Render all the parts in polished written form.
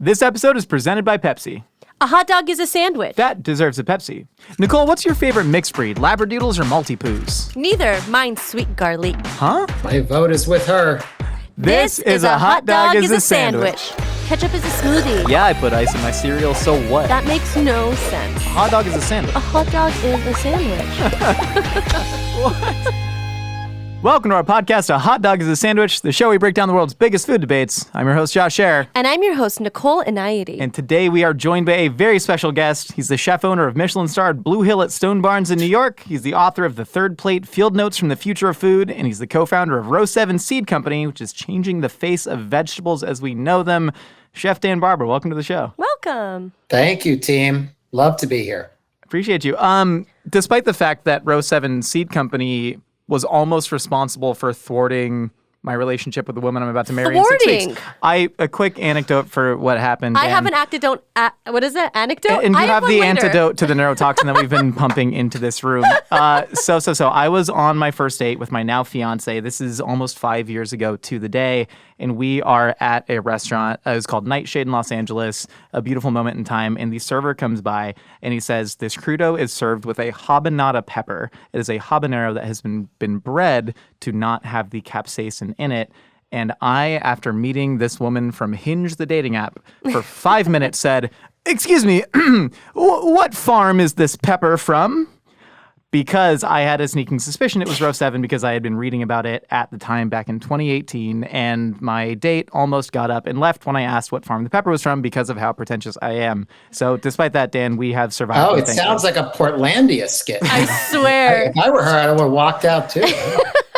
This episode is presented by Pepsi. A hot dog is a sandwich. That deserves a Pepsi. Nicole, what's your favorite mixed breed, Labradoodles or Maltipoos? Neither. Mine's sweet garlic. Huh? My vote is with her. This is a hot dog is a sandwich. Ketchup is a smoothie. Yeah, I put ice in my cereal, so what? That makes no sense. A hot dog is a sandwich. A hot dog is a sandwich. What? Welcome to our podcast, A Hot Dog is a Sandwich, the show we break down the world's biggest food debates. I'm your host, Josh Scher. And I'm your host, Nicole Inayati. And today we are joined by a very special guest. He's the chef owner of Michelin-starred Blue Hill at Stone Barns in New York. He's the author of The Third Plate, Field Notes from the Future of Food, and he's the co-founder of Row 7 Seed Company, which is changing the face of vegetables as we know them. Chef Dan Barber, welcome to the show. Welcome. Thank you, team. Love to be here. Appreciate you. Despite the fact that Row 7 Seed Company was almost responsible for thwarting my relationship with the woman I'm about to marry in 6 weeks. A quick anecdote for what happened. I have an anecdote. What is it? Anecdote? And you I have the one later. antidote to the neurotoxin that we've been pumping into this room. So I was on my first date with my now fiance. This is almost 5 years ago to the day. And we are at a restaurant. It was called Nightshade in Los Angeles, a beautiful moment in time. And the server comes by and he says, this crudo is served with a habanada pepper. It is a habanero that has been bred to not have the capsaicin in it. And I, after meeting this woman from Hinge, the dating app, for 5 minutes said, excuse me, what farm is this pepper from? Because I had a sneaking suspicion it was Row 7 because I had been reading about it at the time back in 2018. And my date almost got up and left when I asked what farm the pepper was from because of how pretentious I am. So despite that, Dan, we have survived. Oh, it sounds like a Portlandia skit. I swear. If I were her, I would have walked out too.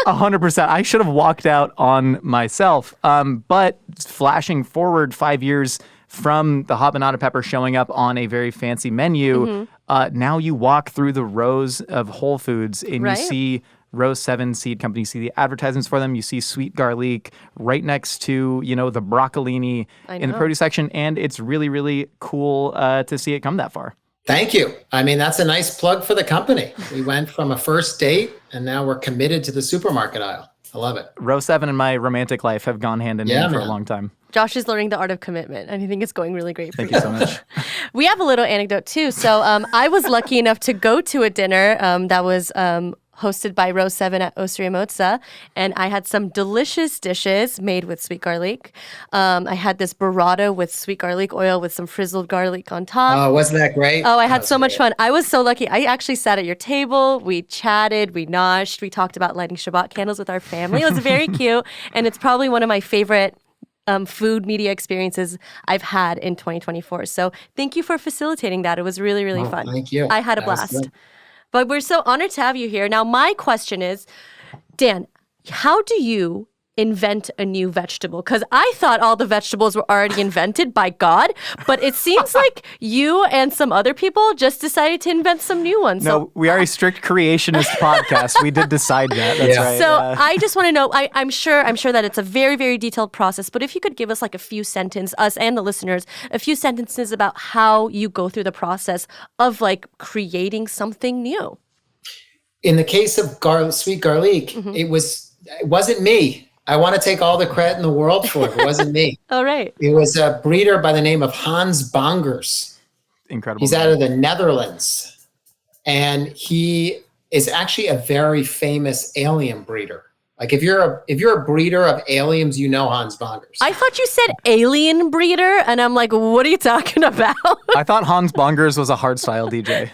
100%. I should have walked out on myself. But flashing forward 5 years from the habanada pepper showing up on a very fancy menu, now you walk through the rows of Whole Foods and you see Row 7 Seed Company, you see the advertisements for them, you see sweet garlic right next to, the broccolini in the produce section, and it's really, really cool to see it come that far. Thank you. I mean, that's a nice plug for the company. We went from a first date and now we're committed to the supermarket aisle. I love it. Row 7 and my romantic life have gone hand in hand for a long time. Josh is learning the art of commitment, and I think it's going really great for Thank you so much. We have a little anecdote, too. So I was lucky enough to go to a dinner that was hosted by Row 7 at Osteria Mozza, and I had some delicious dishes made with sweet garlic. I had this burrata with sweet garlic oil with some frizzled garlic on top. Oh, wasn't that great? Oh, I had so much fun. I was so lucky. I actually sat at your table. We chatted, we noshed, we talked about lighting Shabbat candles with our family. It was very cute, and it's probably one of my favorite food media experiences I've had in 2024. So thank you for facilitating that. It was really, really fun. Thank you. I had a blast. But we're so honored to have you here. Now, my question is, Dan, how do you invent a new vegetable? Because I thought all the vegetables were already invented by God, but it seems like you and some other people just decided to invent some new ones. No, we are a strict creationist podcast. We did decide that. That's right. So I just want to know, I'm sure that it's a very, very detailed process, but if you could give us like a few sentences, us and the listeners, a few sentences about how you go through the process of like creating something new. In the case of sweet garlic, it wasn't me. I want to take all the credit in the world for it. It wasn't me. All right. It was a breeder by the name of Hans Bongers. Incredible. He's out of the Netherlands. And he is actually a very famous alien breeder. Like if you're a breeder of aliens, you know Hans Bongers. I thought you said alien breeder, and I'm like, what are you talking about? I thought Hans Bongers was a hardstyle DJ.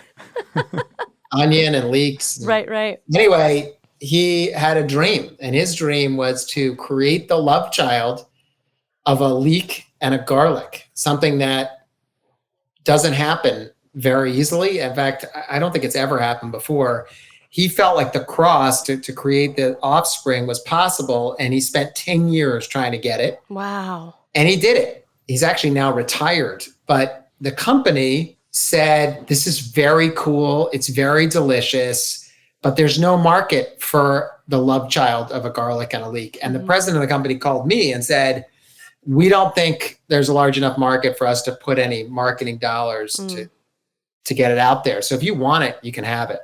Onion and leeks. Right. Anyway, he had a dream, and his dream was to create the love child of a leek and a garlic, something that doesn't happen very easily. In fact, I don't think it's ever happened before. He felt like the cross to create the offspring was possible, and he spent 10 years trying to get it. Wow. And he did it. He's actually now retired, but the company said, this is very cool. It's very delicious. But there's no market for the love child of a garlic and a leek. And the president of the company called me and said, we don't think there's a large enough market for us to put any marketing dollars to get it out there. So if you want it, you can have it,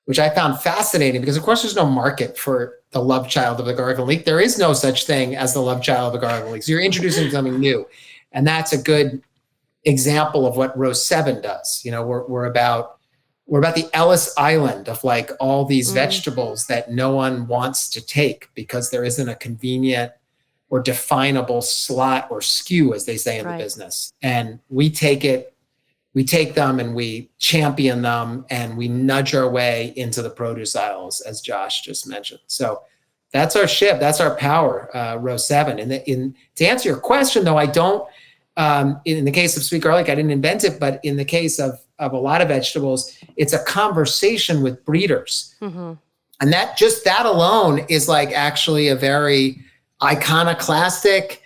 which I found fascinating because, of course, there's no market for the love child of the garlic and leek. There is no such thing as the love child of the garlic and leek. So you're introducing something new. And that's a good example of what row 7 does. We're about the Ellis Island of like all these vegetables that no one wants to take because there isn't a convenient or definable slot or SKU, as they say in the business. And we take them and we champion them and we nudge our way into the produce aisles, as Josh just mentioned. So that's our ship. That's our power, row 7. And to answer your question, though, I don't, in the case of sweet garlic, I didn't invent it, but in the case of a lot of vegetables, it's a conversation with breeders. And that alone is like actually a very iconoclastic,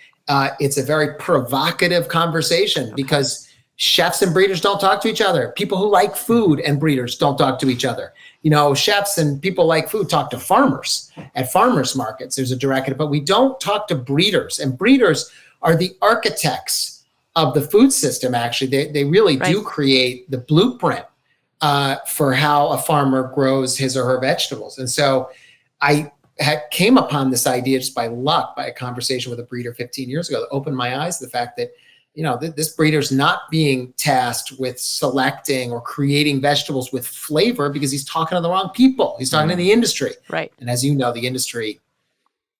it's a very provocative conversation because chefs and breeders don't talk to each other. People who like food and breeders don't talk to each other. Chefs and people like food talk to farmers at farmers markets. There's a direct, but we don't talk to breeders, and breeders are the architects of the food system. Actually, they really do create the blueprint for how a farmer grows his or her vegetables. And so I came upon this idea just by luck, by a conversation with a breeder 15 years ago that opened my eyes to the fact that, this breeder's not being tasked with selecting or creating vegetables with flavor because he's talking to the wrong people. He's talking to the industry. Right. And as you know, the industry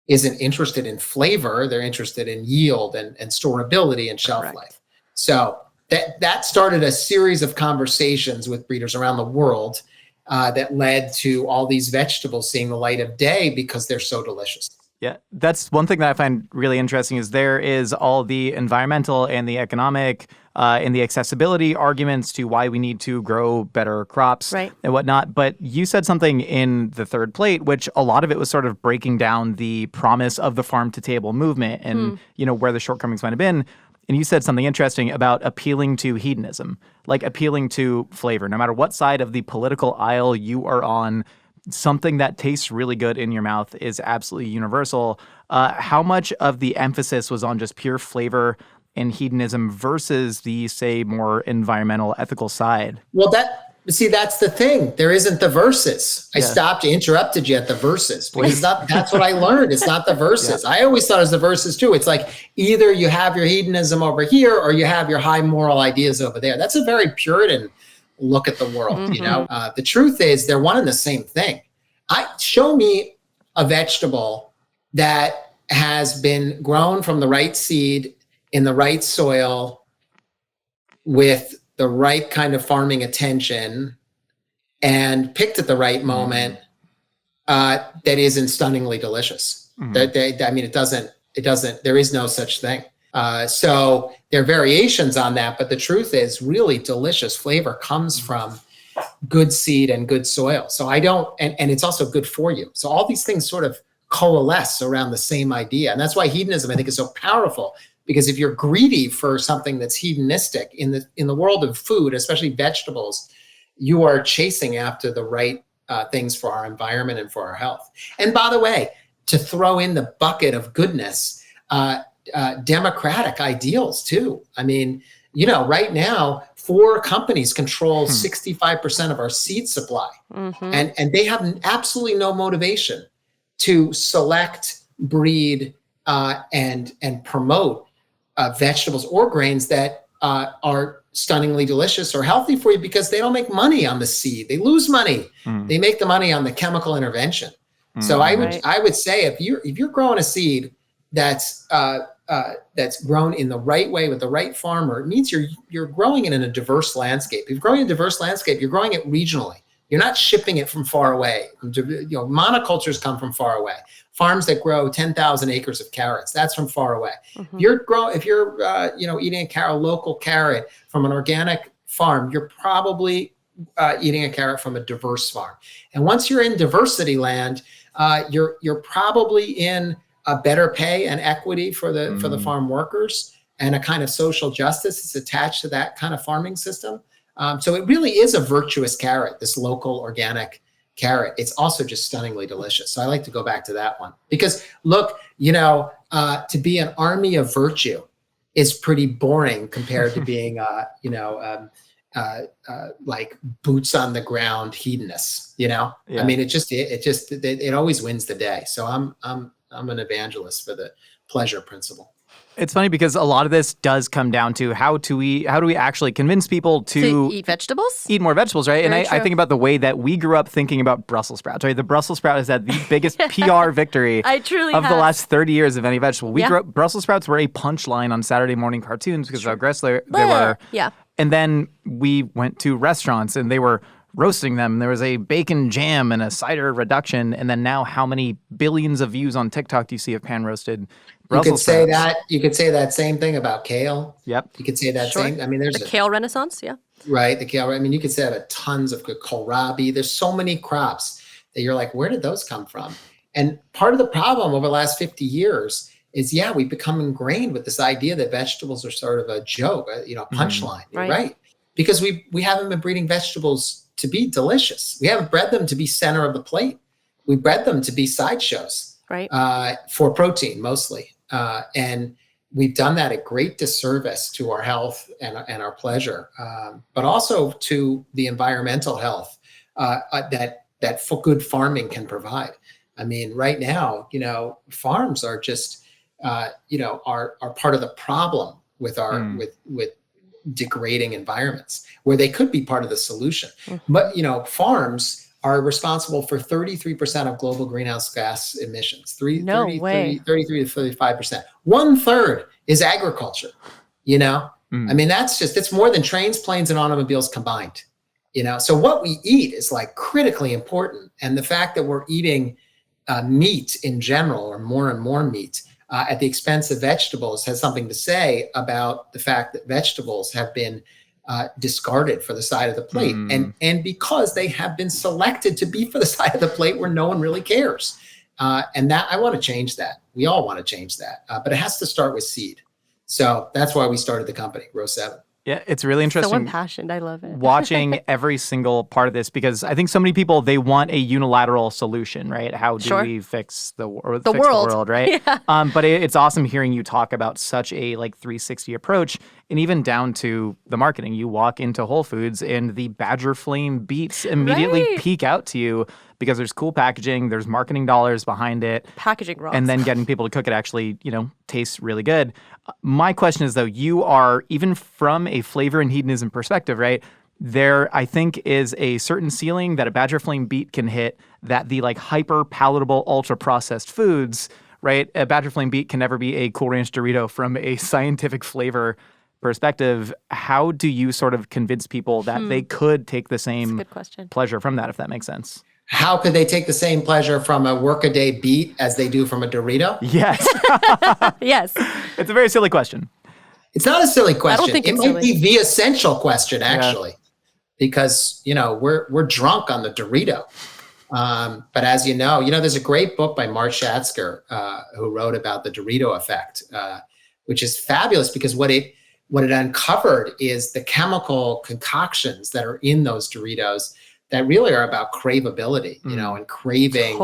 isn't interested in flavor. They're interested in yield and storability and shelf life. So that started a series of conversations with breeders around the world that led to all these vegetables seeing the light of day because they're so delicious. Yeah, that's one thing that I find really interesting is there is all the environmental and the economic and the accessibility arguments to why we need to grow better crops and whatnot. But you said something in the third plate, which a lot of it was sort of breaking down the promise of the farm to table movement and, where the shortcomings might have been. And you said something interesting about appealing to hedonism, like appealing to flavor. No matter what side of the political aisle you are on, something that tastes really good in your mouth is absolutely universal. How much of the emphasis was on just pure flavor and hedonism versus the, say, more environmental, ethical side? Well, that's the thing. There isn't the verses. I interrupted you at the verses because that's what I learned. It's not the verses. I always thought it was the verses too. It's like either you have your hedonism over here or you have your high moral ideas over there. That's a very Puritan look at the world. The truth is they're one and the same thing. Show me a vegetable that has been grown from the right seed in the right soil with the right kind of farming attention and picked at the right moment that isn't stunningly delicious. It doesn't, there is no such thing. So there are variations on that, but the truth is really delicious flavor comes from good seed and good soil. So and it's also good for you. So all these things sort of coalesce around the same idea. And that's why hedonism, I think, is so powerful, because if you're greedy for something that's hedonistic in the world of food, especially vegetables, you are chasing after the right things for our environment and for our health. And by the way, to throw in the bucket of goodness, democratic ideals too. I mean, right now, 4 companies control 65% of our seed supply. And they have absolutely no motivation to select, breed, and promote vegetables or grains that are stunningly delicious or healthy for you, because they don't make money on the seed. They lose money. They make the money on the chemical intervention. So I would say if you're growing a seed that's grown in the right way with the right farmer, it means you're growing it in a diverse landscape. If you're growing in a diverse landscape, you're growing it regionally. You're not shipping it from far away. Monocultures come from far away. Farms that grow 10,000 acres of carrots, that's from far away. If you're eating a local carrot from an organic farm, you're probably eating a carrot from a diverse farm. And once you're in diversity land, you're probably in a better pay and equity for the farm workers, and a kind of social justice is attached to that kind of farming system. So it really is a virtuous carrot, this local organic carrot. It's also just stunningly delicious. So I like to go back to that one because look, to be an army of virtue is pretty boring compared to being, like boots on the ground hedonists. I mean, it always wins the day. So I'm an evangelist for the pleasure principle. It's funny because a lot of this does come down to how do we actually convince people to eat vegetables? eat more vegetables, right? Very And I true. think about the way that we grew up thinking about Brussels sprouts, right? The Brussels sprout has had the biggest PR victory I truly of the have. last 30 years of any vegetable. We Yeah. grew up, Brussels sprouts were a punchline on Saturday morning cartoons because of how gross they were. Yeah. And then we went to restaurants and they were roasting them. There was a bacon jam and a cider reduction. And then now how many billions of views on TikTok do you see of pan roasted Brussels sprouts? You could say that same thing about kale. Yep. You could say that Sure. same. I mean, there's The kale renaissance, yeah. right, the kale. I mean, you could say that tons of good kohlrabi. There's so many crops that you're like, where did those come from? And part of the problem over the last 50 years is, we've become ingrained with this idea that vegetables are sort of a joke, punchline, right? Because we haven't been breeding vegetables to be delicious. We haven't bred them to be center of the plate. We bred them to be sideshows, Right. For protein mostly. And we've done that at great disservice to our health and our pleasure, but also to the environmental health that good farming can provide. I mean, right now, farms are just, are part of the problem with our with degrading environments, where they could be part of the solution. But farms are responsible for 33% of global greenhouse gas emissions. 33 to 35%. 1/3 is agriculture. I mean, it's more than trains, planes, and automobiles combined. So what we eat is like critically important. And the fact that we're eating meat in general, or more and more meat, at the expense of vegetables, has something to say about the fact that vegetables have been discarded for the side of the plate, and because they have been selected to be for the side of the plate where no one really cares. And that, I want to change that. We all want to change that, but it has to start with seed. So that's why we started the company, Row 7. Yeah, it's really interesting. So impassioned. I love it. Watching every single part of this, because I think so many people, they want a unilateral solution, right? How do we fix the world, right? Yeah. But it's awesome hearing you talk about such a 360 approach, and even down to the marketing. You walk into Whole Foods and the Badger Flame beets immediately peek out to you because there's cool packaging, there's marketing dollars behind it. Packaging rocks. And then getting people to cook it actually, tastes really good. My question is, though, you are, even from a flavor and hedonism perspective, right? There, I think, is a certain ceiling that a Badger Flame beet can hit that the hyper palatable, ultra processed foods, right? A Badger Flame beet can never be a Cool Ranch Dorito from a scientific flavor perspective. How do you sort of convince people that they could take the same pleasure from that, if that makes sense? How could they take the same pleasure from a workaday beet as they do from a Dorito? Yes. Yes. It's a very silly question. It's not a silly question. I don't think it it's might silly. be the essential question, actually, because we're drunk on the Dorito. But as you know, there's a great book by Mark Schatzker who wrote about the Dorito effect, which is fabulous because what it uncovered is the chemical concoctions that are in those Doritos that really are about craveability, and craving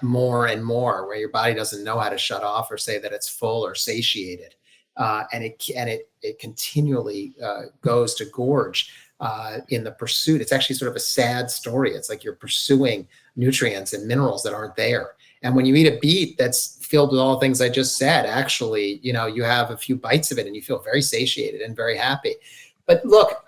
more and more, where your body doesn't know how to shut off or say that it's full or satiated, and it continually goes to gorge in the pursuit. It's actually sort of a sad story. It's like you're pursuing nutrients and minerals that aren't there. And when you eat a beet that's filled with all the things I just said, actually, you have a few bites of it and you feel very satiated and very happy. But look,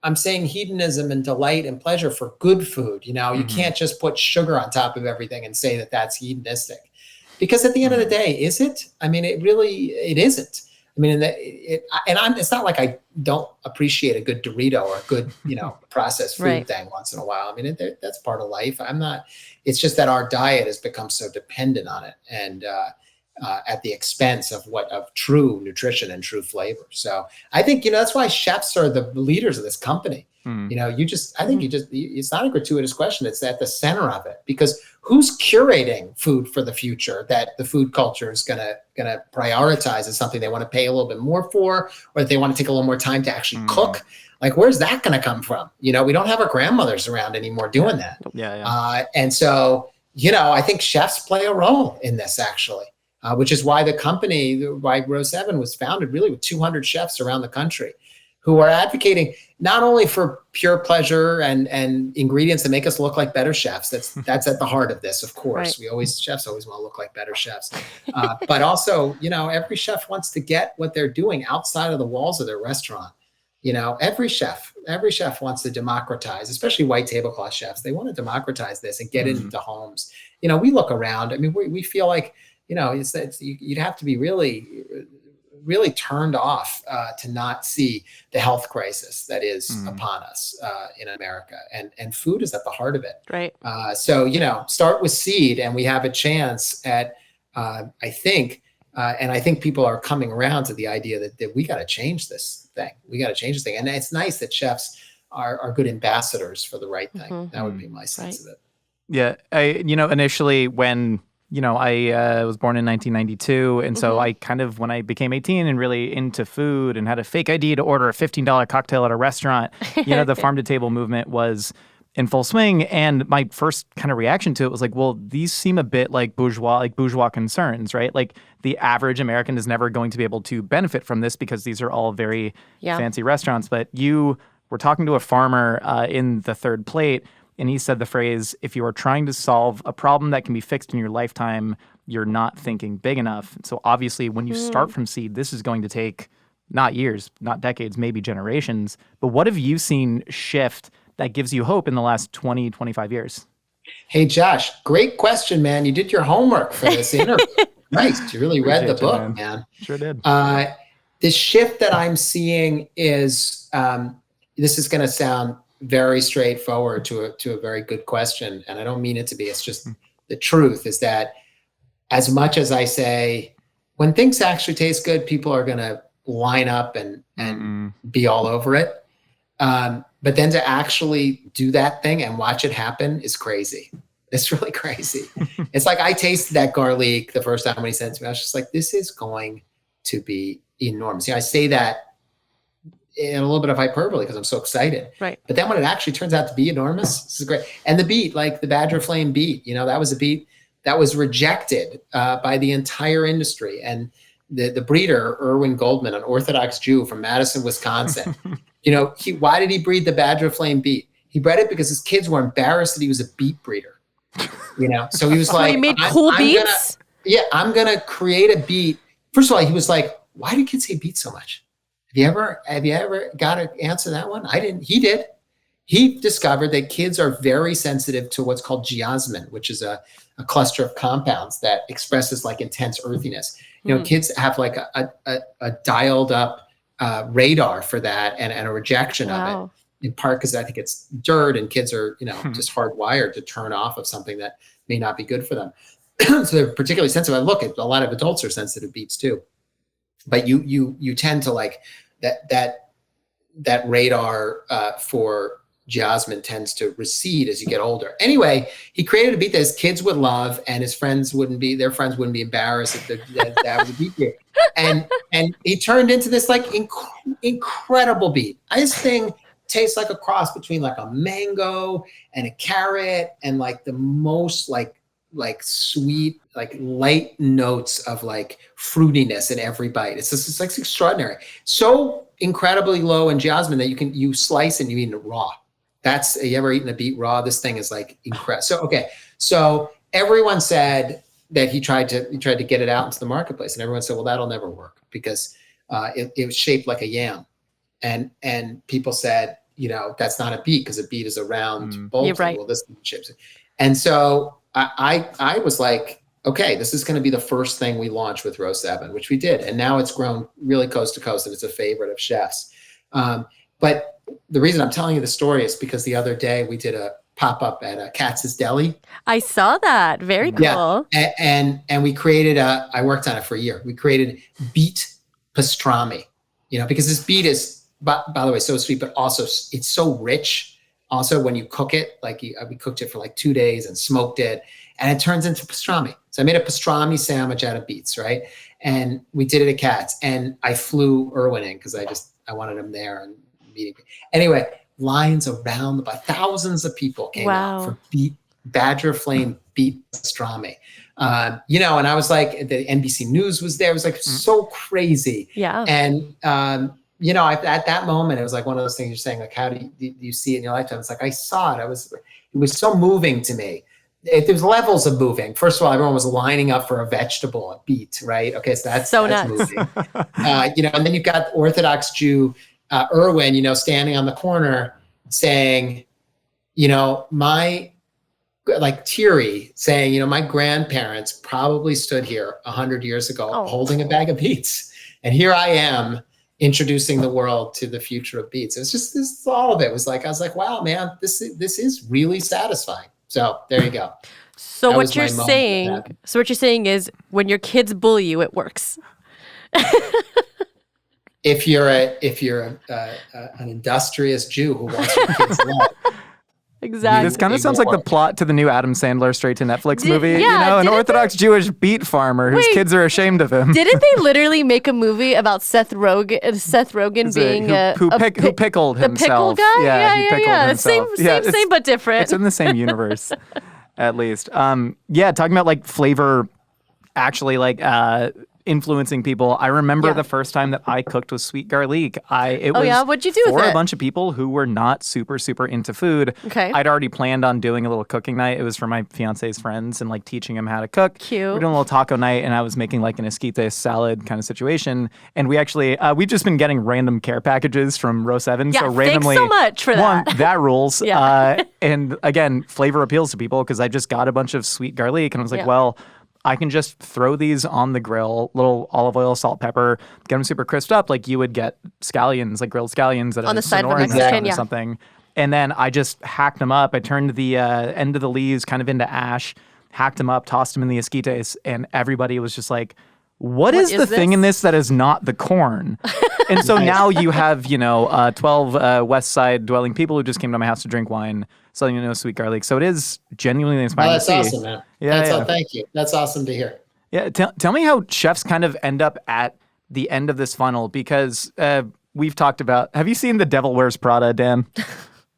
I'm saying hedonism and delight and pleasure for good food. You can't just put sugar on top of everything and say that that's hedonistic, because at the end of the day, is it? I mean, it isn't. I mean, it's not like I don't appreciate a good Dorito or a good, processed food thing once in a while. I mean, that's part of life. It's just that our diet has become so dependent on it, and at the expense of true nutrition and true flavor. So I think, that's why chefs are the leaders of this company. It's not a gratuitous question. It's at the center of it, because who's curating food for the future that the food culture is gonna prioritize as something they want to pay a little bit more for, or that they want to take a little more time to actually cook? Like, where's that going to come from? We don't have our grandmothers around anymore doing that. And so, I think chefs play a role in this, actually. Which is why the company, why Row 7 was founded really with 200 chefs around the country. who are advocating not only for pure pleasure and ingredients that make us look like better chefs. That's at the heart of this, of course. Right. Chefs always want to look like better chefs. But also, every chef wants to get what they're doing outside of the walls of their restaurant. Every chef wants to democratize, especially white tablecloth chefs. They want to democratize this and get it into homes. We look around. I mean, we feel like, you'd have to be really, really turned off to not see the health crisis that is upon us in America. And food is at the heart of it. Right. So, start with seed, and we have a chance at, I think people are coming around to the idea that we got to change this thing. And it's nice that chefs are good ambassadors for the right thing. That would be my sense of it. Yeah. Initially when, I was born in 1992. And so I kind of, when I became 18 and really into food and had a fake ID to order a $15 cocktail at a restaurant, the farm to table movement was in full swing. And my first kind of reaction to it was like, well, these seem a bit like bourgeois concerns, right? Like the average American is never going to be able to benefit from this because these are all very fancy restaurants. But you were talking to a farmer in the third plate, and he said the phrase, if you are trying to solve a problem that can be fixed in your lifetime, you're not thinking big enough. So obviously when you start from seed, this is going to take not years, not decades, maybe generations. But what have you seen shift that gives you hope in the last 20, 25 years? Hey, Josh, great question, man. You did your homework for this interview. Nice. You really read the book, man. Sure did. The shift that I'm seeing is, this is going to sound very straightforward to a very good question. And I don't mean it to be, it's just the truth is that as much as I say, when things actually taste good, people are going to line up and be all over it. But then to actually do that thing and watch it happen is crazy. It's really crazy. It's like I tasted that garlic the first time when he sent it to me. I was just like, this is going to be enormous. I say that in a little bit of hyperbole because I'm so excited. Right. But then when it actually turns out to be enormous, this is great. And the beet, like the Badger Flame beet, that was a beet that was rejected by the entire industry. And the breeder, Irwin Goldman, an Orthodox Jew from Madison, Wisconsin, why did he breed the Badger Flame beet? He bred it because his kids were embarrassed that he was a beet breeder. So he was like, he made cool beets? I'm going to create a beet. First of all, he was like, why do kids hate beets so much? Have you ever got to answer that one? I didn't. He did. He discovered that kids are very sensitive to what's called geosmin, which is a cluster of compounds that expresses like intense earthiness. Kids have like a dialed up radar for that and a rejection of it, in part because I think it's dirt and kids are, just hardwired to turn off of something that may not be good for them. So they're particularly sensitive. Look, a lot of adults are sensitive to beets too. But you tend to like that radar for geosmin tends to recede as you get older. Anyway, he created a beet that his kids would love, and their friends wouldn't be embarrassed that was a beet beer. And he turned into this like incredible beet. This thing tastes like a cross between like a mango and a carrot, and like the most like sweet, like light notes of like fruitiness in every bite. It's like extraordinary. So incredibly low in geosmin that you slice and you eat it raw. You ever eaten a beet raw? This thing is like incredible. So everyone said that he tried to get it out into the marketplace, and everyone said, well, that'll never work because it was shaped like a yam, and people said, that's not a beet because a beet is a round bolt. Right. Well, this shapes it, and so. I was like, okay, this is going to be the first thing we launch with Row 7, which we did. And now it's grown really coast to coast and it's a favorite of chefs. But the reason I'm telling you the story is because the other day we did a pop-up at Katz's Deli. I saw that. Very cool. Yeah. And we created I worked on it for a year. We created beet pastrami, because this beet is, by the way, so sweet, but also it's so rich. Also, when you cook it, we cooked it for like 2 days and smoked it, and it turns into pastrami. So I made a pastrami sandwich out of beets, right? And we did it at Katz, and I flew Irwin in because I wanted him there and meeting. Anyway, lines around thousands of people came out for Badger Flame beet pastrami. And I was like, the NBC News was there. It was like so crazy. Yeah. And at that moment, it was like one of those things you're saying, like, how do you see it in your lifetime? It's like, I saw it. It was so moving to me. There's levels of moving. First of all, everyone was lining up for a vegetable, a beet, right? Okay, so that's nuts. moving. And then you've got Orthodox Jew Erwin, standing on the corner saying, teary, saying, my grandparents probably stood here 100 years ago holding a bag of beets, and here I am introducing the world to the future of beets. It's just this, all of it was like, I was like, wow, man, this is really satisfying. So there you go. So what you're saying is when your kids bully you, it works. If you're an industrious Jew who wants your kids loved. Exactly. This kind of sounds like the plot to the new Adam Sandler straight to Netflix movie. Yeah, an Orthodox Jewish beet farmer whose kids are ashamed of him. Didn't they literally make a movie about Seth Rogen being who pickled himself? The pickle guy? Yeah, he pickled himself. Same but different. It's in the same universe, at least. Talking about like flavor, actually influencing people. I remember the first time that I cooked with sweet garlic. What'd you do with it? For a bunch of people who were not super, super into food. Okay. I'd already planned on doing a little cooking night. It was for my fiance's friends and like teaching them how to cook. Cute. We're doing a little taco night, and I was making like an esquite salad kind of situation. And we actually, we've just been getting random care packages from Row 7. Yeah, so randomly, thanks so much for that. One, that rules. Yeah. And again, flavor appeals to people because I just got a bunch of sweet garlic, and I was like, well, I can just throw these on the grill, little olive oil, salt, pepper, get them super crisped up like you would get scallions, like grilled scallions at on the side of a Mexican or something. And then I just hacked them up. I turned the end of the leaves kind of into ash, hacked them up, tossed them in the esquites, and everybody was just like, what is the thing in this that is not the corn? And so now you have, 12 West Side dwelling people who just came to my house to drink wine, selling, sweet garlic. So it is genuinely inspiring to see. That's awesome, man. Yeah, thank you. That's awesome to hear. Yeah, tell me how chefs kind of end up at the end of this funnel, because we've talked about, have you seen The Devil Wears Prada, Dan?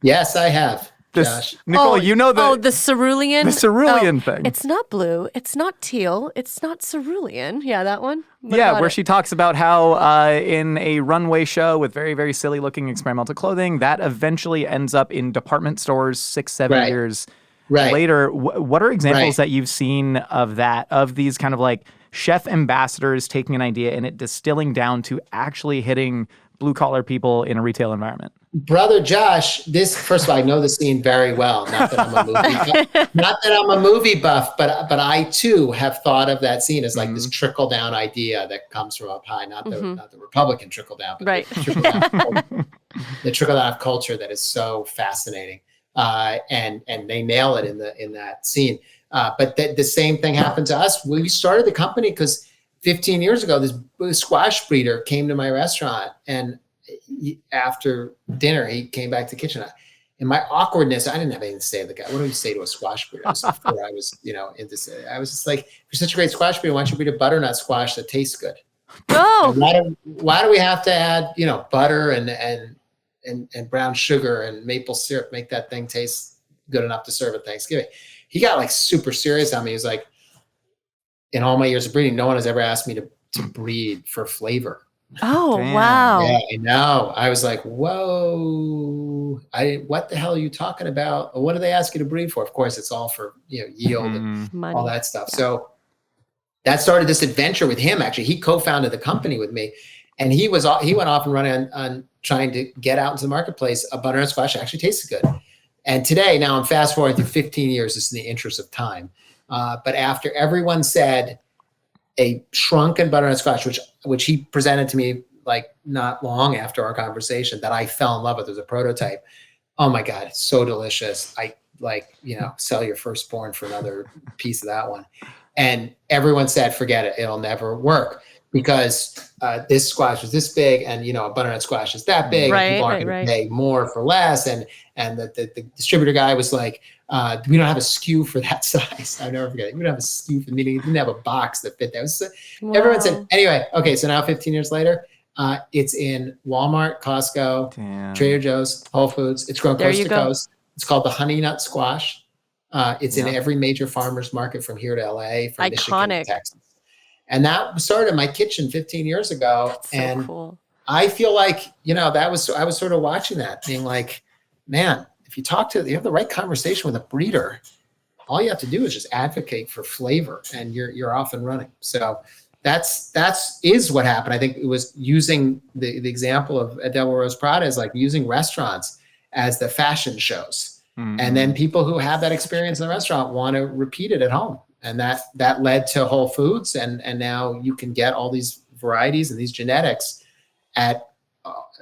Yes, I have. Josh. Nicole, the cerulean. The cerulean thing. It's not blue. It's not teal. It's not cerulean. Yeah, that one. Where she talks about how in a runway show with very, very silly looking experimental clothing, that eventually ends up in department stores 6-7 years later. What are examples that you've seen of that, of these kind of like chef ambassadors taking an idea and it distilling down to actually hitting blue collar people in a retail environment? Brother Josh, first of all, I know the scene very well. Not that I'm a movie buff, but I too have thought of that scene as like this trickle down idea that comes from up high, not the Republican trickle down, but the trickle down of culture that is so fascinating, and they nail it in that scene. But the same thing happened to us. We started the company because 15 years ago, this squash breeder came to my restaurant, and after dinner, he came back to the kitchen. In my awkwardness, I didn't have anything to say to the guy. What do you say to a squash breeder? I was, I was just like, you're such a great squash breeder. Why don't you breed a butternut squash that tastes good? Oh, why do we have to add, butter and brown sugar and maple syrup, make that thing taste good enough to serve at Thanksgiving? He got like super serious on me. He was like, in all my years of breeding, no one has ever asked me to breed for flavor. Oh, damn. Wow. Yeah, I know. I was like, whoa, what the hell are you talking about? What do they ask you to breed for? Of course, it's all for, yield and money, all that stuff. Yeah. So that started this adventure with him. Actually, he co-founded the company with me, and he went off and running on trying to get out into the marketplace. A butternut squash actually tasted good. And today, now I'm fast forwarding through 15 years, just in the interest of time. But after everyone said a shrunken butternut squash, which he presented to me like not long after our conversation, that I fell in love with as a prototype. Oh my God, it's so delicious. I sell your firstborn for another piece of that one. And everyone said, forget it. It'll never work because this squash was this big, and a butternut squash is that big. And people aren't going to pay more for less. And the distributor guy was like, we don't have a SKU for that size. I'll never forget it. We don't have a SKU for the meeting. We didn't have a box that fit that. Everyone said, anyway, okay, so now 15 years later, it's in Walmart, Costco, Trader Joe's, Whole Foods. It's grown coast to coast. It's called the Honeynut squash. It's in every major farmer's market from here to LA, from Michigan to Texas. And that started in my kitchen 15 years ago. That's so cool. I feel like, I was sort of watching that being like, man, if you have the right conversation with a breeder, all you have to do is just advocate for flavor and you're off and running. So that's what happened. I think it was using the example of Devil Rose Prada is like using restaurants as the fashion shows. Mm-hmm. And then people who have that experience in the restaurant want to repeat it at home. And that led to Whole Foods. And now you can get all these varieties and these genetics at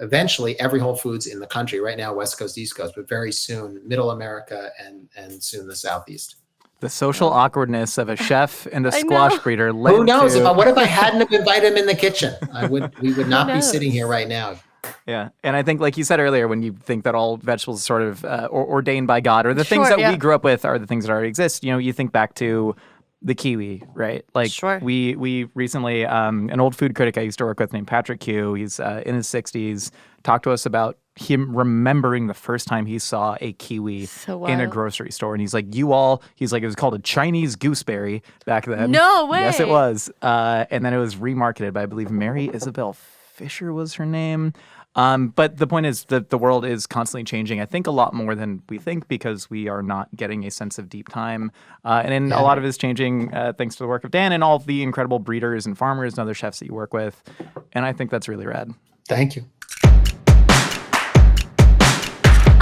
eventually every Whole Foods in the country. Right now, West Coast, East Coast, but very soon, Middle America and soon the Southeast. The social awkwardness of a chef and a squash breeder. Who knows? What if I hadn't have invited him in the kitchen? We would not be sitting here right now. Yeah. And I think, like you said earlier, when you think that all vegetables are sort of ordained by God, or the things that we grew up with are the things that already exist, you think back to the kiwi, right? Like we recently, an old food critic I used to work with named Patrick Q, he's in his 60s, talked to us about him remembering the first time he saw a kiwi in a grocery store. And he's like, it was called a Chinese gooseberry back then. No way. Yes, it was. And then it was remarketed by, I believe, Mary Isabel Fisher was her name. But the point is that the world is constantly changing, I think a lot more than we think, because we are not getting a sense of deep time. And a lot of it is changing thanks to the work of Dan and all of the incredible breeders and farmers and other chefs that you work with. And I think that's really rad. Thank you.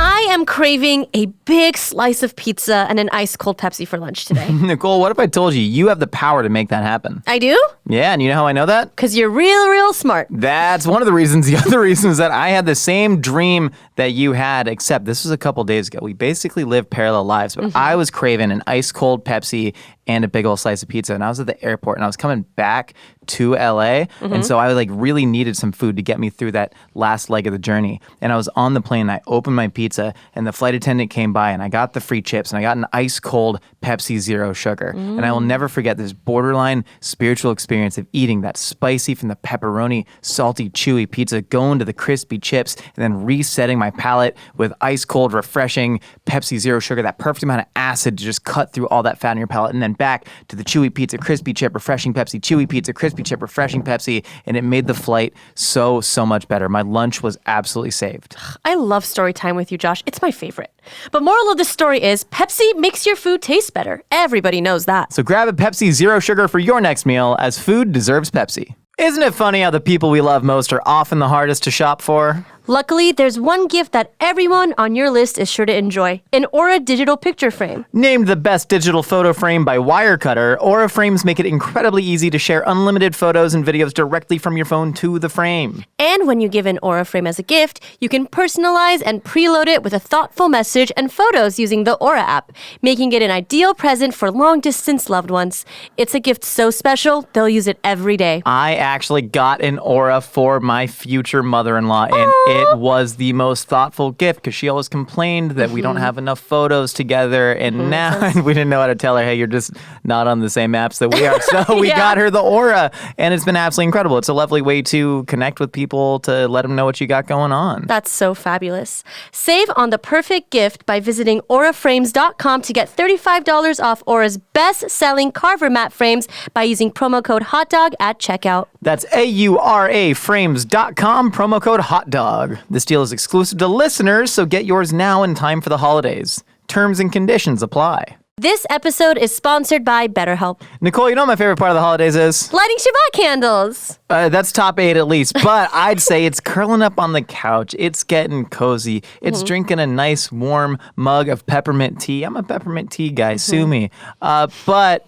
I am craving a big slice of pizza and an ice cold Pepsi for lunch today. Nicole, what if I told you have the power to make that happen? I do? Yeah, and you know how I know that? Because you're real smart. That's one of the reasons. The other reason is that I had the same dream that you had, except this was a couple days ago. We basically lived parallel lives, but I was craving an ice cold Pepsi and a big old slice of pizza. And I was at the airport and I was coming back to LA. And so I really needed some food to get me through that last leg of the journey. And I was on the plane and I opened my pizza and the flight attendant came by and I got the free chips and I got an ice cold Pepsi Zero Sugar. And I will never forget this borderline spiritual experience of eating that spicy from the pepperoni, salty, chewy pizza, going to the crispy chips and then resetting my palate with ice cold, refreshing Pepsi Zero Sugar, that perfect amount of acid to just cut through all that fat in your palate, and then back to the chewy pizza, crispy chip, refreshing Pepsi, chewy pizza, crispy chip, refreshing Pepsi, and it made the flight so much better. My lunch was absolutely saved. I love story time with you, Josh. It's my favorite. But moral of the story is Pepsi makes your food taste better. Everybody knows that. So grab a Pepsi Zero Sugar for your next meal, as food deserves Pepsi. Isn't it funny how the people we love most are often the hardest to shop for? Luckily, there's one gift that everyone on your list is sure to enjoy: an Aura digital picture frame. Named the best digital photo frame by Wirecutter, Aura frames make it incredibly easy to share unlimited photos and videos directly from your phone to the frame. And when you give an Aura frame as a gift, you can personalize and preload it with a thoughtful message and photos using the Aura app, making it an ideal present for long-distance loved ones. It's a gift so special, they'll use it every day. I actually got an Aura for my future mother-in-law, and it was the most thoughtful gift because she always complained that we don't have enough photos together, and now we didn't know how to tell her, hey, you're just not on the same apps that we are. So we got her the Aura, and it's been absolutely incredible. It's a lovely way to connect with people, to let them know what you got going on. That's so fabulous. Save on the perfect gift by visiting auraframes.com to get $35 off Aura's best-selling carver mat frames by using promo code HOTDOG at checkout. That's auraframes.com, promo code HOTDOG. This deal is exclusive to listeners, so get yours now in time for the holidays. Terms and conditions apply. This episode is sponsored by BetterHelp. Nicole, you know what my favorite part of the holidays is? Lighting Shabbat candles. That's top 8 at least, but I'd say it's curling up on the couch. It's getting cozy. It's drinking a nice warm mug of peppermint tea. I'm a peppermint tea guy, sue me. But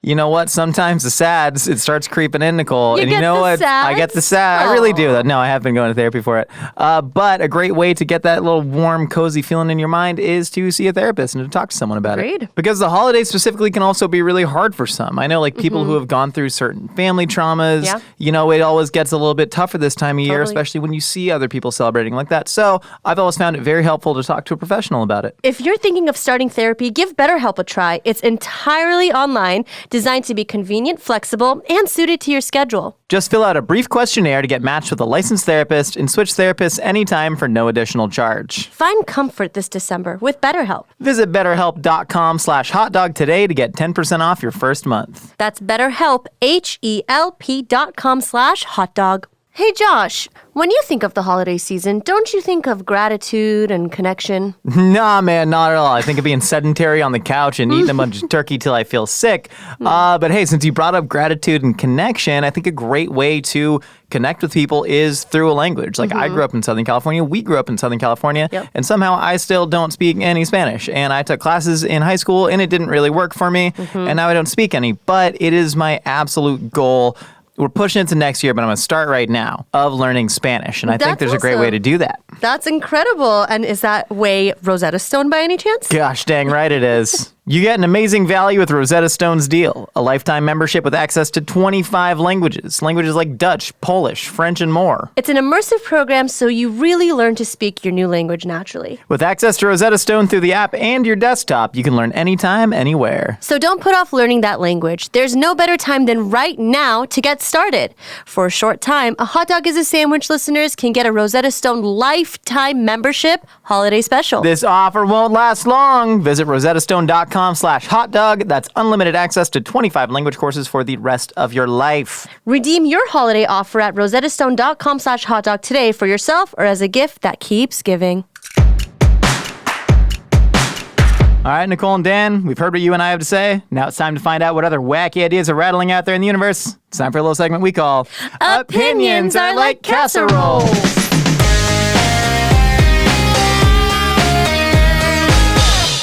you know what? Sometimes the sads, it starts creeping in, Nicole. You and get you know the what? sads? I get the sad. I really do. No, I have been going to therapy for it. But a great way to get that little warm, cozy feeling in your mind is to see a therapist and to talk to someone about Agreed. it. Because the holidays specifically can also be really hard for some. I know people who have gone through certain family traumas, it always gets a little bit tougher this time of year, especially when you see other people celebrating like that. So I've always found it very helpful to talk to a professional about it. If you're thinking of starting therapy, give BetterHelp a try. It's entirely online, designed to be convenient, flexible, and suited to your schedule. Just fill out a brief questionnaire to get matched with a licensed therapist and switch therapists anytime for no additional charge. Find comfort this December with BetterHelp. Visit betterhelp.com/hotdog today to get 10% off your first month. That's BetterHelp, HELP.com/hotdog. Hey, Josh, when you think of the holiday season, don't you think of gratitude and connection? Nah, man, not at all. I think of being sedentary on the couch and eating a bunch of turkey till I feel sick. But hey, since you brought up gratitude and connection, I think a great way to connect with people is through a language. Like I grew up in Southern California, we grew up in Southern California, and somehow I still don't speak any Spanish. And I took classes in high school and it didn't really work for me, and now I don't speak any. But it is my absolute goal. We're pushing into next year, but I'm going to start right now of learning Spanish. And I think there's a great way to do that. That's incredible. And is that way Rosetta Stone by any chance? Gosh dang right it is. You get an amazing value with Rosetta Stone's deal. A lifetime membership with access to 25 languages. Languages like Dutch, Polish, French, and more. It's an immersive program, so you really learn to speak your new language naturally. With access to Rosetta Stone through the app and your desktop, you can learn anytime, anywhere. So don't put off learning that language. There's no better time than right now to get started. For a short time, a Hot Dog is a Sandwich listeners can get a Rosetta Stone lifetime membership holiday special. This offer won't last long. Visit rosettastone.com/hotdog. That's unlimited access to 25 language courses for the rest of your life. Redeem your holiday offer at rosettastone.com/hotdog today for yourself or as a gift that keeps giving. All right, Nicole and Dan, we've heard what you and I have to say. Now it's time to find out what other wacky ideas are rattling out there in the universe. It's time for a little segment we call Opinions Are Like Casseroles.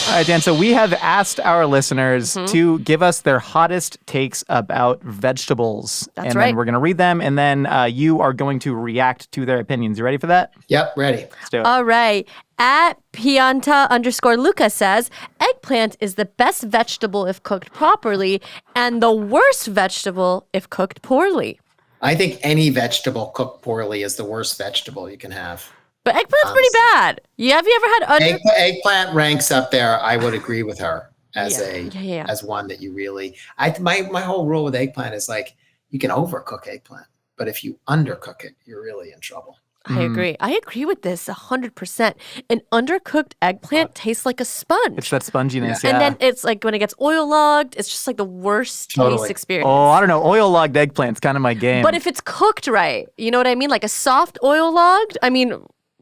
All right, Dan, so we have asked our listeners to give us their hottest takes about vegetables. That's and right. then we're going to read them, and then you are going to react to their opinions. You ready for that? Yep, ready. Let's do it. All right. At Pianta_Luca says, eggplant is the best vegetable if cooked properly and the worst vegetable if cooked poorly. I think any vegetable cooked poorly is the worst vegetable you can have. But eggplant's pretty bad. Have you ever had Eggplant ranks up there. I would agree with her as Yeah. as one that you really. My whole rule with eggplant is like you can overcook eggplant, but if you undercook it, you're really in trouble. I agree. I agree with this 100%. An undercooked eggplant tastes like a sponge. It's that sponginess, yeah. And then it's like when it gets oil logged, it's just like the worst taste experience. Oh, I don't know. Oil-logged eggplant's kind of my game. But if it's cooked right, you know what I mean? Like a soft oil logged, I mean,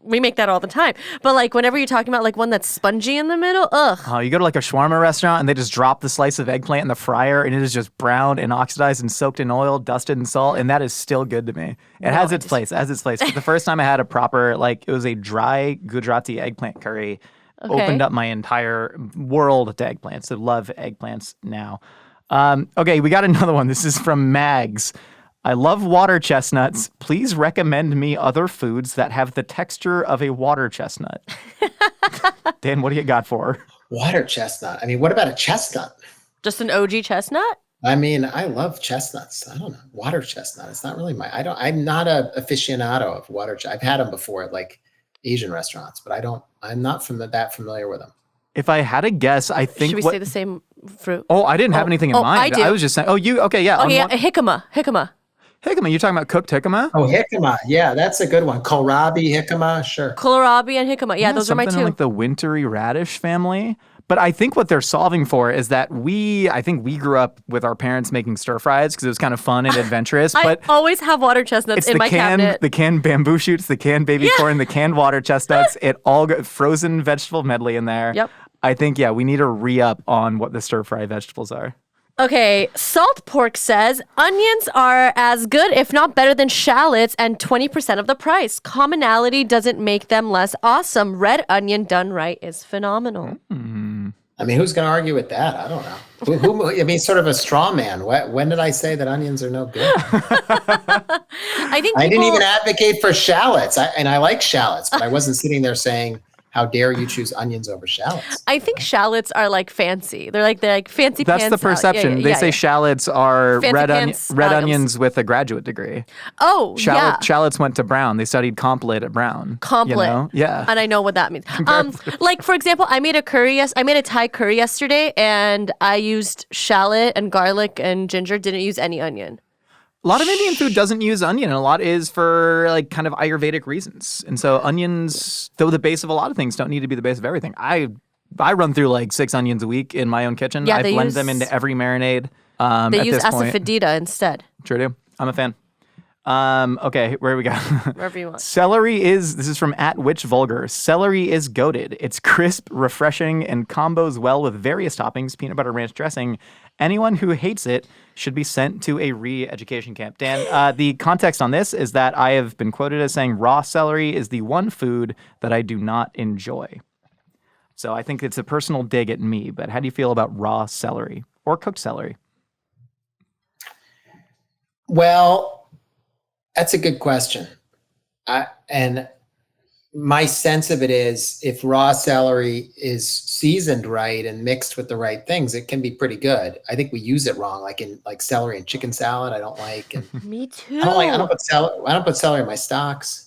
we make that all the time. But like whenever you're talking about like one that's spongy in the middle, ugh. Oh, you go to like a shawarma restaurant and they just drop the slice of eggplant in the fryer and it is just browned and oxidized and soaked in oil, dusted in salt, and that is still good to me. It has its place, But the first time I had a proper, like it was a dry Gujarati eggplant curry, opened up my entire world to eggplants. I love eggplants now. Okay, we got another one. This is from Mags. I love water chestnuts. Please recommend me other foods that have the texture of a water chestnut. Dan, what do you got for her? Water chestnut. I mean, what about a chestnut? Just an OG chestnut? I mean, I love chestnuts. I don't know. Water chestnut. It's not really I'm not a aficionado of water. I've had them before at like Asian restaurants, but I'm not that familiar with them. If I had a guess, I think. Should we say the same fruit? Oh, I didn't have anything in mind. I do. I was just saying. Oh, you? Okay, yeah. Okay, jicama. Jicama, you're talking about cooked jicama? Oh, jicama. Yeah, that's a good one. Kohlrabi, jicama, sure. Kohlrabi and jicama. Yeah, those are my two. Something in like the wintry radish family. But I think what they're solving for is that I think we grew up with our parents making stir fries because it was kind of fun and adventurous. But I always have water chestnuts in my cabinet. The canned bamboo shoots, the canned baby corn, the canned water chestnuts. It all got frozen vegetable medley in there. Yep. I think, we need to re-up on what the stir fry vegetables are. Okay, Salt Pork says, onions are as good, if not better than shallots, and 20% of the price. Commonality doesn't make them less awesome. Red onion done right is phenomenal. I mean, who's going to argue with that? I don't know. Who I mean, sort of a straw man. When did I say that onions are no good? I didn't even advocate for shallots. I like shallots, but I wasn't sitting there saying, how dare you choose onions over shallots? I think shallots are like fancy. They're like fancy pants. That's the perception. They say shallots are red onions with a graduate degree. Oh, Shallots went to Brown. They studied comp lit at Brown. Comp lit. You know? Yeah. And I know what that means. Like, for example, I made a Thai curry yesterday, and I used shallot and garlic and ginger, didn't use any onion. A lot of Indian food doesn't use onion, and a lot is for like kind of Ayurvedic reasons. And so onions, though the base of a lot of things, don't need to be the base of everything. I run through like 6 onions a week in my own kitchen. I blend them into every marinade. They use asafoetida instead. Sure do. I'm a fan. Okay, where we go? Wherever you want. This is from @WitchVulgar. Celery is goated. It's crisp, refreshing, and combos well with various toppings, peanut butter ranch dressing. Anyone who hates it should be sent to a re-education camp. Dan, the context on this is that I have been quoted as saying raw celery is the one food that I do not enjoy. So I think it's a personal dig at me, but how do you feel about raw celery or cooked celery? Well, that's a good question. And my sense of it is if raw celery is seasoned right and mixed with the right things, it can be pretty good. I think we use it wrong, like in celery and chicken salad. I don't like. And Me too. I don't put celery in my stocks.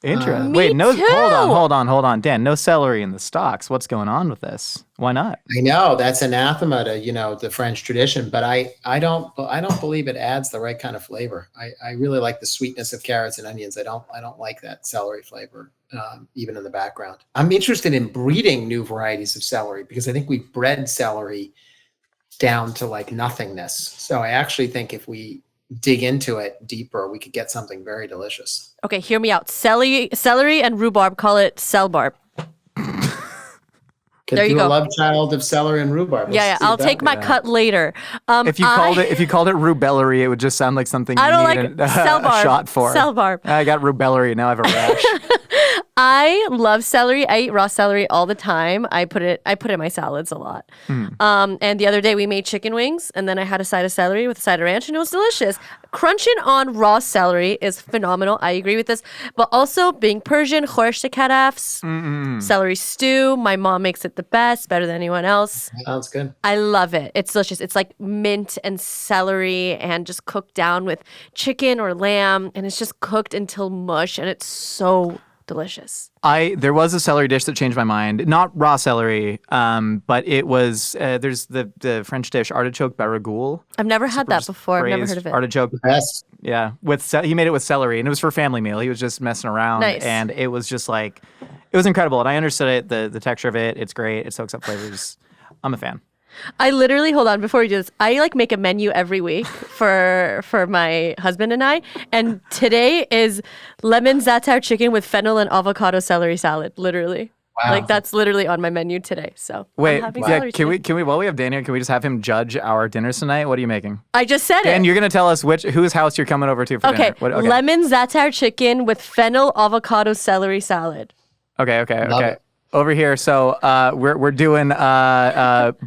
Interesting. Me Wait, no, too. hold on, Dan. No celery in the stocks. What's going on with this? Why not? I know that's anathema to the French tradition, but I don't believe it adds the right kind of flavor. I really like the sweetness of carrots and onions. I don't like that celery flavor, even in the background. I'm interested in breeding new varieties of celery because I think we've bred celery down to like nothingness. So I actually think if we dig into it deeper, we could get something very delicious. Okay, hear me out. Celery and rhubarb, call it cellbarb. There you go. A love child of celery and rhubarb. Yeah. I'll take my cut later. If you called it rubellery, it would just sound like something you need a shot for. Cellbarb. I got rubellery. Now I have a rash. I love celery. I eat raw celery all the time. I put it in my salads a lot. And the other day we made chicken wings, and then I had a side of celery with a side of ranch, and it was delicious. Crunching on raw celery is phenomenal. I agree with this. But also being Persian, khorsh karafs, celery stew. My mom makes it the best, better than anyone else. Sounds good. I love it. It's delicious. It's like mint and celery and just cooked down with chicken or lamb, and it's just cooked until mush, and it's so delicious. There was a celery dish that changed my mind. Not raw celery, but it was there's the French dish artichoke baragoule. I've never had that before. I've never heard of it. Artichoke. Yes. Yeah, he made it with celery, and it was for a family meal. He was just messing around, Nice. And it was just like it was incredible. And I understood it. The texture of it, it's great. It soaks up flavors. I'm a fan. I literally, hold on, before we do this, I like make a menu every week for my husband and I. And today is lemon za'atar chicken with fennel and avocado celery salad. Literally. Wow. Like that's literally on my menu today. So Wait, I'm having yeah, celery can today. we while we have Dan here, can we just have him judge our dinners tonight? What are you making? I just said Dan, it. you're gonna tell us whose house you're coming over to for Okay. dinner. What, Lemon za'atar chicken with fennel avocado celery salad. Okay. Love it. Over here, so we're doing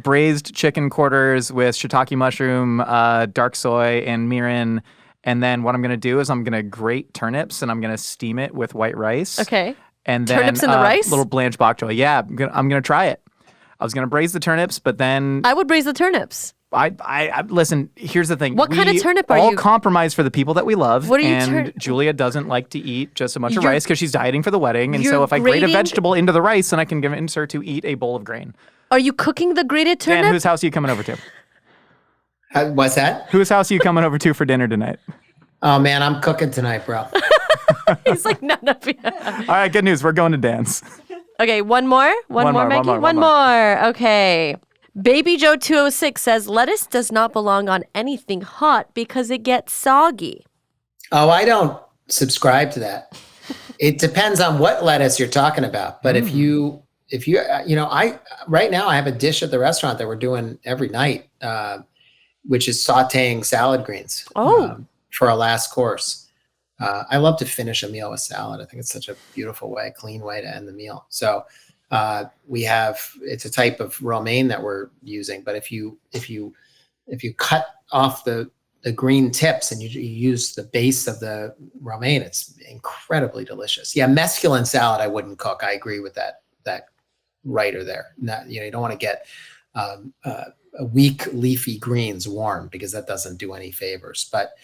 braised chicken quarters with shiitake mushroom, dark soy, and mirin. And then what I'm gonna do is I'm gonna grate turnips and I'm gonna steam it with white rice. Okay. And then Turnips in the rice? little blanched bok choy. Yeah, I'm gonna try it. I was gonna braise the turnips, but then I would braise the turnips. I listen. Here's the thing. What kind of turnip are all you- compromise for the people that we love. What are you And Julia doesn't like to eat just a bunch of You're- rice because she's dieting for the wedding. And so you're if I grate a grating- vegetable into the rice, then I can convince her to eat a bowl of grain. Are you cooking the grated turnip? Dan, whose house are you coming over to? What's that? Whose house are you coming over to for dinner tonight? Oh man, I'm cooking tonight, bro. He's like, none of you. All right, good news. We're going to Dan's. Okay, one more? One more, Maggie? One more. Okay. Baby Joe 206 says lettuce does not belong on anything hot because it gets soggy. Oh, I don't subscribe to that. It depends on what lettuce you're talking about. But if you right now I have a dish at the restaurant that we're doing every night, which is sautéing salad greens for a last course. I love to finish a meal with salad. I think it's such a beautiful way, clean way to end the meal. So it's a type of romaine that we're using, but if you cut off the green tips and you use the base of the romaine, it's incredibly delicious. Yeah, mesclun salad I wouldn't cook. I agree with that writer there. You don't want to get weak leafy greens warm because that doesn't do any favors. But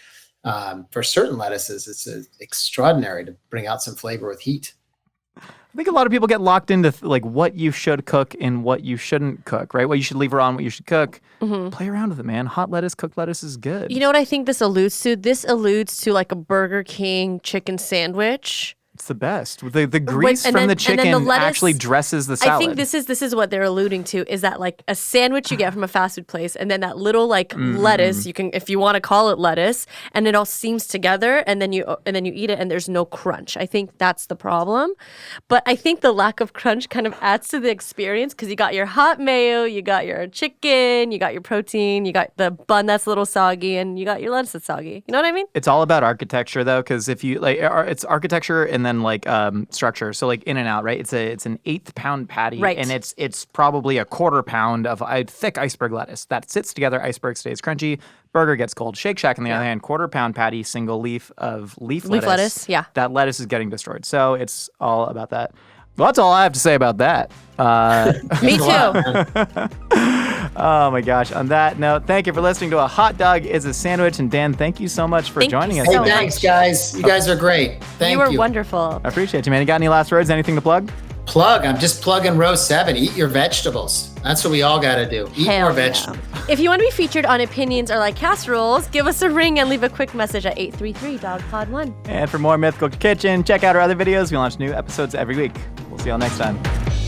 for certain lettuces, it's extraordinary to bring out some flavor with heat. I think a lot of people get locked into like what you should cook and what you shouldn't cook, right? What you should leave on, what you should cook. Play around with it, man. Hot lettuce, cooked lettuce is good. You know what I think this alludes to? This alludes to like a Burger King chicken sandwich. It's the best. The grease and from then- the and then the chicken lettuce- actually dresses the salad. I think this is what they're alluding to, is that like a sandwich you get from a fast food place, and then that little like lettuce, you can, if you want to call it lettuce, and it all seams together, and then you eat it, and there's no crunch. I think that's the problem. But I think the lack of crunch kind of adds to the experience, because you got your hot mayo, you got your chicken, you got your protein, you got the bun that's a little soggy, and you got your lettuce that's soggy. You know what I mean? It's all about architecture, though, because if you like, it's architecture and then like structure. So like In-N-Out, right? It's an 1/8 pound patty, Right. and it's probably a 1/4 pound of thick iceberg lettuce that sits together. Iceberg stays crunchy. Burger gets cold. Shake Shack, on the other hand, 1/4 pound patty, single leaf of leaf lettuce. Yeah. That lettuce is getting destroyed. So it's all about that. Well, that's all I have to say about that. Me too. Oh my gosh. On that note, thank you for listening to A Hot Dog is a Sandwich. And Dan, thank you so much for Thank joining you us. Hey, so today. thanks, guys. You guys are great. Thank You you. were wonderful. I appreciate you, man. You got any last words? Anything to plug? Plug. I'm just plugging row 7. Eat your vegetables. That's what we all got to do. Eat Hell more yeah. vegetables. If you want to be featured on Opinions or Like Casseroles, give us a ring and leave a quick message at 833-DOGPOD1. And for more Mythical Kitchen, check out our other videos. We launch new episodes every week. We'll see y'all next time.